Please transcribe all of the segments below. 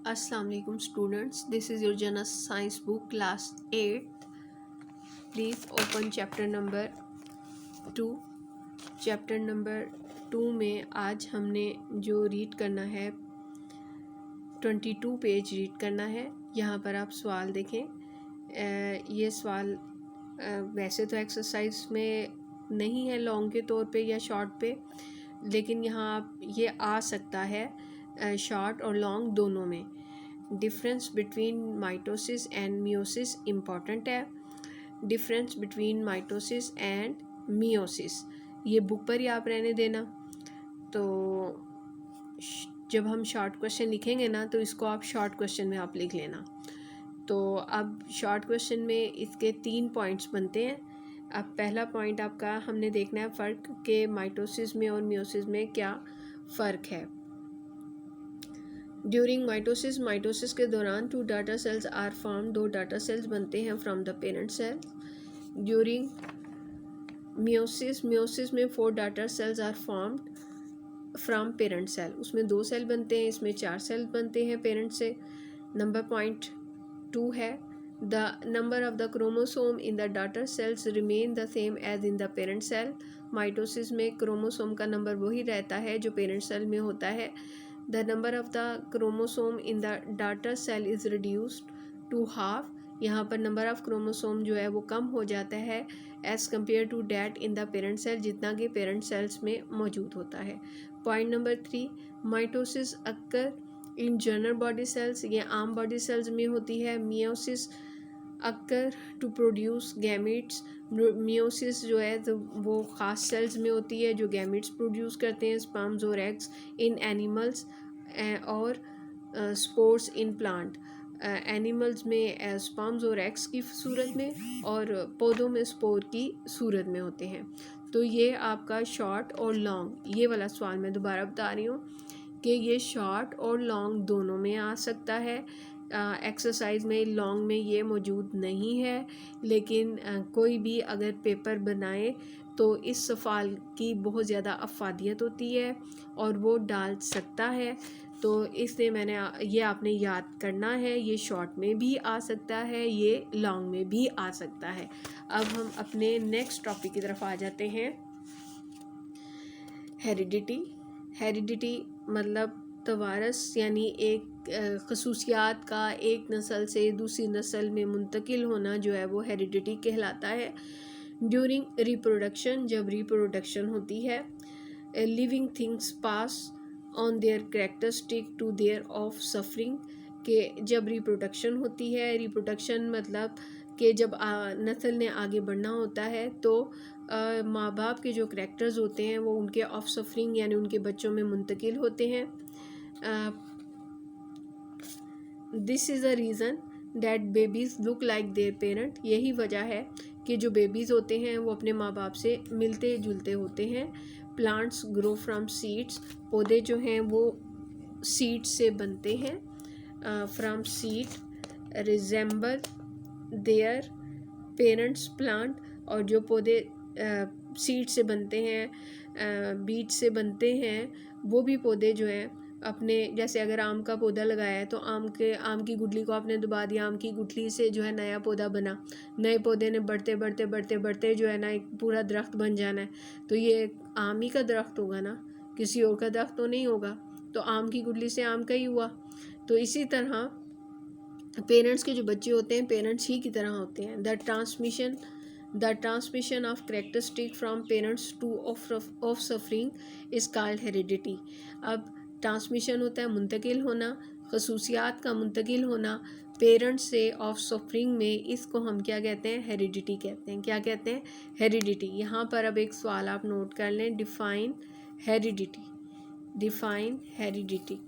Assalamu alaikum students, this is your Jonas Science book class 8th. Please open chapter number 2. chapter number 2 में आज हमने जो read करना है 22 पेज रीड करना है। यहाँ पर आप सवाल देखें। ये सवाल वैसे तो एक्सरसाइज में नहीं है लॉन्ग के तौर पे या शॉर्ट पे, लेकिन यहाँ आप ये आ सकता है शॉर्ट और लॉन्ग दोनों में। Difference between mitosis and meiosis important है। Difference between mitosis and meiosis ये बुक पर ही आप रहने देना। तो जब हम शॉर्ट क्वेश्चन लिखेंगे ना तो इसको आप शॉर्ट क्वेश्चन में आप लिख लेना। तो अब शॉर्ट क्वेश्चन में इसके 3 पॉइंट्स बनते हैं। अब पहला पॉइंट आपका हमने देखना है फ़र्क के माइटोसिस में और मियोसिस में क्या फ़र्क है। ड्यूरिंग माइटोसिस के दौरान 2 daughter cells are form, 2 daughter cells बनते हैं from the parent cell. During meiosis में 4 daughter cells are formed from parent cell, उसमें 2 सेल बनते हैं, इसमें 4 सेल बनते हैं पेरेंट से। नंबर पॉइंट 2 है the number of the chromosome in the daughter cells remain the same as in the parent cell. Mitosis में क्रोमोसोम का नंबर वही रहता है जो पेरेंट सेल में होता है। The number of the chromosome in the daughter cell is reduced to half. यहाँ पर नंबर ऑफ क्रोमोसोम जो है वो कम हो जाता है as compare to that in the parent cell, जितना कि पेरेंट सेल्स में मौजूद होता है। Point number 3, mitosis occur in general body cells, ये आम बॉडी सेल्स में होती है। Meiosis occur to produce gametes, meiosis जो है तो वो ख़ास सेल्स में होती है जो गैमेट्स प्रोड्यूस करते हैं, स्पर्म्स और एग्स इन एनिमल्स और स्पोर्स इन प्लांट। एनिमल्स में स्पर्म्स और एग्स की सूरत में और पौधों में स्पोर की सूरत में होते हैं। तो ये आपका शॉर्ट और लॉन्ग, ये वाला सवाल मैं दोबारा बता रही हूँ कि ये शॉर्ट और लॉन्ग दोनों में आ सकता है। एक्सरसाइज में लॉन्ग में ये मौजूद नहीं है, लेकिन कोई भी अगर पेपर बनाए तो इस सवाल की बहुत ज़्यादा अफादियत होती है और वो डाल सकता है। तो इसलिए मैंने ये आपने याद करना है, ये शॉर्ट में भी आ सकता है, ये लॉन्ग में भी आ सकता है। अब हम अपने नेक्स्ट टॉपिक की तरफ आ जाते हैं। हेरिडिटी मतलब तवारस, यानी एक खसूसियात का एक नस्ल से दूसरी नस्ल में मुंतकिल होना जो है वो हेरिडिटी कहलाता है। ड्यूरिंग रिप्रोडक्शन, जब रिप्रोडक्शन होती है, living things pass on their characteristic to their offspring, के जब रिप्रोडक्शन होती है, रिप्रोडक्शन मतलब कि जब नस्ल ने आगे बढ़ना होता है तो माँ बाप के जो करैक्टर्स होते हैं वो उनके ऑफ सफरिंग यानी उनके बच्चों में मुंतकिल होते हैं। This is a reason that babies look like there parent, यही वजह है कि जो बेबीज़ होते हैं वो अपने माँ बाप से मिलते जुलते होते हैं। प्लांट्स ग्रो फ्रॉम सीड्स, पौधे जो हैं वो सीड से बनते हैं। From seed resemble their parents plant, और जो पौधे सीड से बनते हैं, बीज से बनते हैं, वो भी पौधे जो हैं अपने, जैसे अगर आम का पौधा लगाया है तो आम की गुठली को आपने दबा दिया, आम की गुठली से जो है नया पौधा बना, नए पौधे ने बढ़ते बढ़ते बढ़ते बढ़ते जो है ना एक पूरा दरख्त बन जाना है। तो ये आम ही का दरख्त होगा ना, किसी और का दरख्त तो नहीं होगा। तो आम की गुठली से आम का ही हुआ। तो इसी तरह पेरेंट्स के जो बच्चे होते हैं पेरेंट्स ही की तरह होते हैं। The transmission of characteristic from parents two of suffering is called heredity. अब ट्रांसमिशन होता है मुंतकिल होना, खसूसियात का मुंतकिल होना पेरेंट्स से ऑफ सफरिंग में, इसको हम क्या कहते हैं, हेरिडिटी कहते हैं। क्या कहते हैं, हेरिडिटी। यहाँ पर अब एक सवाल आप नोट कर लें, डिफ़ाइन हेरिडिटी।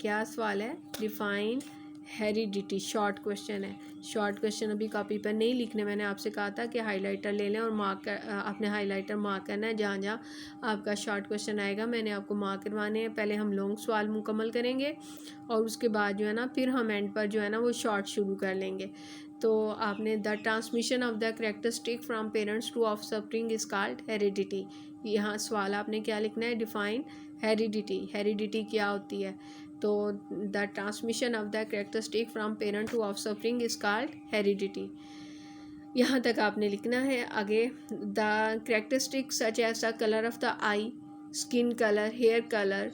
क्या सवाल है, डिफ़ाइन हेरिडिटी, शॉर्ट क्वेश्चन है। शॉर्ट क्वेश्चन अभी कॉपी पर नहीं लिखने, मैंने आपसे कहा था कि हाइलाइटर ले लें और मार्क कर, आपने हाइलाइटर मार्क करना है जहाँ जहाँ आपका शॉर्ट क्वेश्चन आएगा, मैंने आपको मार्क करवाने हैं। पहले हम लॉन्ग सवाल मुकम्मल करेंगे और उसके बाद जो है ना फिर हम एंड पर जो है ना वो शॉर्ट शुरू कर लेंगे। तो आपने the transmission of the characteristic from parents two of suffering is called heredity. यहाँ सवाल आपने क्या लिखना है, डिफ़ाइन हेरिडिटी। हेरिडिटी क्या होती है, तो the transmission of the characteristic from parent to offspring is called heredity. यहाँ तक आपने लिखना है। आगे the characteristic such as the colour of the eye, skin colour, hair colour,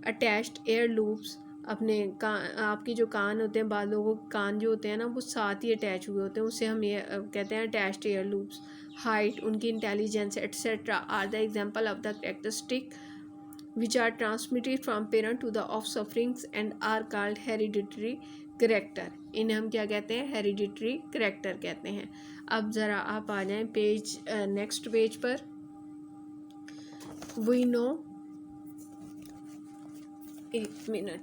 attached ear lobes, अपने आपके जो कान होते हैं, बाद लोगों के कान जो होते हैं ना वो साथ ही अटैच हुए होते हैं, उससे हम ये कहते हैं अटैच्ड एयर लूप्स। हाइट, उनकी intelligence et cetera are the example of the characteristic which are transmitted from parent to the offspring and are called hereditary character। इन्हें हम क्या कहते हैं? hereditary character कहते हैं। अब ज़रा आप आ जाएं पेज नेक्स्ट पेज पर। we know, एक minute,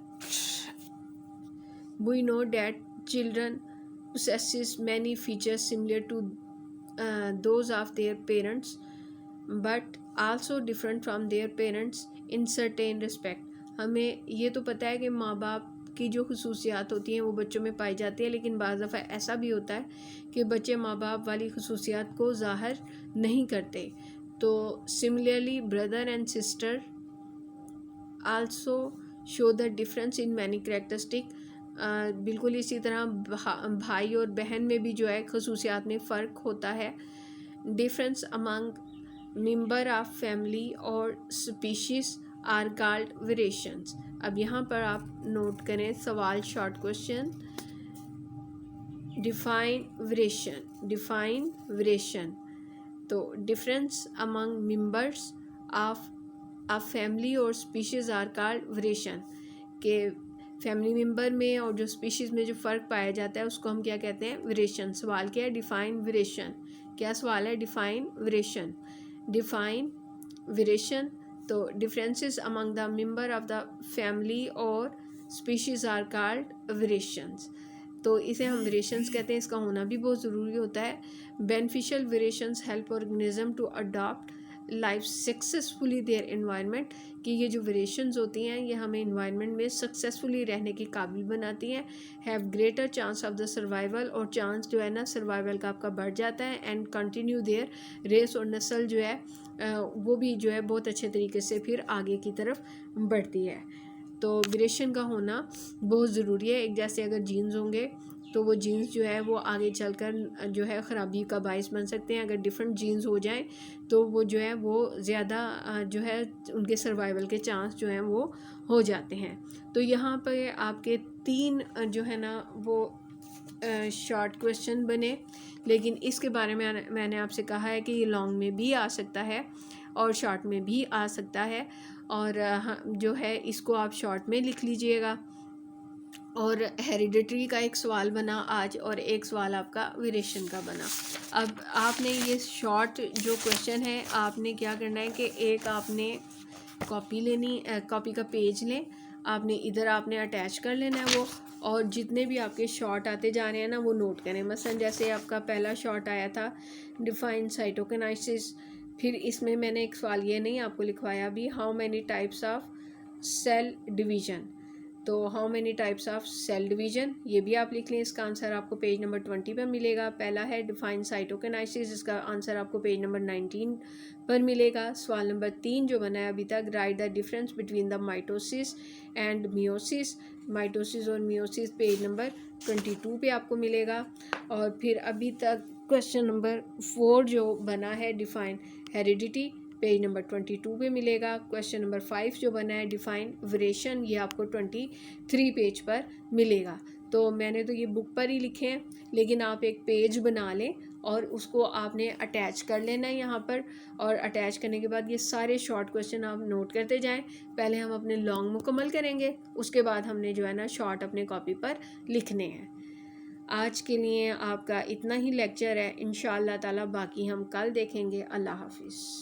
we know that children possesses many features similar to those of their parents but also different from their parents in certain respect. हमें ये तो पता है कि माँ बाप की जो खसूसियात होती हैं वो बच्चों में पाई जाती है, लेकिन बाज़ दफ़ा ऐसा भी होता है कि बच्चे माँ बाप वाली खसूसियात को ज़ाहिर नहीं करते। तो similarly brother and sister also show the difference in many characteristic. बिल्कुल इसी तरह भाई और बहन में भी जो है खसूसियात में फ़र्क होता है। Difference among member of family और स्पीशीज़ आर कॉल्ड वेरिएशंस। अब यहाँ पर आप नोट करें सवाल, short question. Define variation, define variation. तो difference among members of a family और स्पीशीज़ आर कॉल्ड वेरिएशन, के फैमिली मेंबर में और जो स्पीशीज़ में जो फ़र्क पाया जाता है उसको हम क्या कहते हैं? वेरिएशन। सवाल क्या है? Define variation. क्या सवाल है? Define variation. Define variation. तो differences among the member of the family और स्पीशीज़ आर कॉल्ड वेरिएशंस। तो इसे हम वेरिएशंस कहते हैं, इसका होना भी बहुत ज़रूरी होता है। Beneficial variations help organism to adopt life successfully their environment, कि ये जो वेरिएशंस होती हैं ये हमें एनवायरनमेंट में सक्सेसफुली रहने के काबिल बनाती हैं। Have greater chance of the survival, और चांस जो है ना सर्वाइवल का आपका बढ़ जाता है। एंड कंटिन्यू देयर रेस, और नस्ल जो है वो भी जो है बहुत अच्छे तरीके से फिर आगे की तरफ बढ़ती है। तो वेरिएशन का होना बहुत ज़रूरी है। एक जैसे अगर जीन्स होंगे तो वो जीन्स जो है वो आगे चलकर जो है ख़राबी का बाइस बन सकते हैं। अगर डिफरेंट जीन्स हो जाएं तो वो जो है वो ज़्यादा जो है उनके सर्वाइवल के चांस जो हैं वो हो जाते हैं। तो यहाँ पे आपके 3 जो है ना वो शॉर्ट क्वेश्चन बने, लेकिन इसके बारे में मैंने आपसे कहा है कि ये लॉन्ग में भी आ सकता है और शॉर्ट में भी आ सकता है। और जो है इसको आप शॉर्ट में लिख लीजिएगा। और हेरिडिटरी का एक सवाल बना आज, और एक सवाल आपका वेरिएशन का बना। अब आपने ये शॉर्ट जो क्वेश्चन है आपने क्या करना है कि एक आपने कॉपी लेनी, कॉपी का पेज लें, आपने इधर आपने अटैच कर लेना है वो, और जितने भी आपके शॉर्ट आते जा रहे हैं ना वो नोट करें। मसलन जैसे आपका पहला शॉर्ट आया था डिफाइन साइटोकिनेसिस, फिर इसमें मैंने एक सवाल ये नहीं आपको लिखवाया भी, how many types of cell division. तो how many types of cell division, ये भी आप लिख लें। इसका आंसर आपको पेज नंबर 20 पर मिलेगा। पहला है डिफाइन साइटोकिनेसिस, इसका आंसर आपको पेज नंबर 19 पर मिलेगा। सवाल नंबर 3 जो बना है अभी तक, right the difference between the mitosis and meiosis. Mitosis और मियोसिस पेज नंबर 22 पे आपको मिलेगा। और फिर अभी तक क्वेश्चन नंबर 4 जो बना है डिफाइन हेरिडिटी, पेज नंबर 22 पे मिलेगा। क्वेश्चन नंबर 5 जो बना है डिफाइन वेरिएशन, ये आपको 23 पेज पर मिलेगा। तो मैंने तो ये बुक पर ही लिखे हैं, लेकिन आप एक पेज बना लें और उसको आपने अटैच कर लेना है यहाँ पर। और अटैच करने के बाद ये सारे शॉर्ट क्वेश्चन आप नोट करते जाएं। पहले हम अपने लॉन्ग मुकम्मल करेंगे, उसके बाद हमने जो है ना शॉर्ट अपने कॉपी पर लिखने हैं। आज के लिए आपका इतना ही लेक्चर है, इंशाअल्लाह ताला बाकी हम कल देखेंगे। अल्लाह हाफिज़।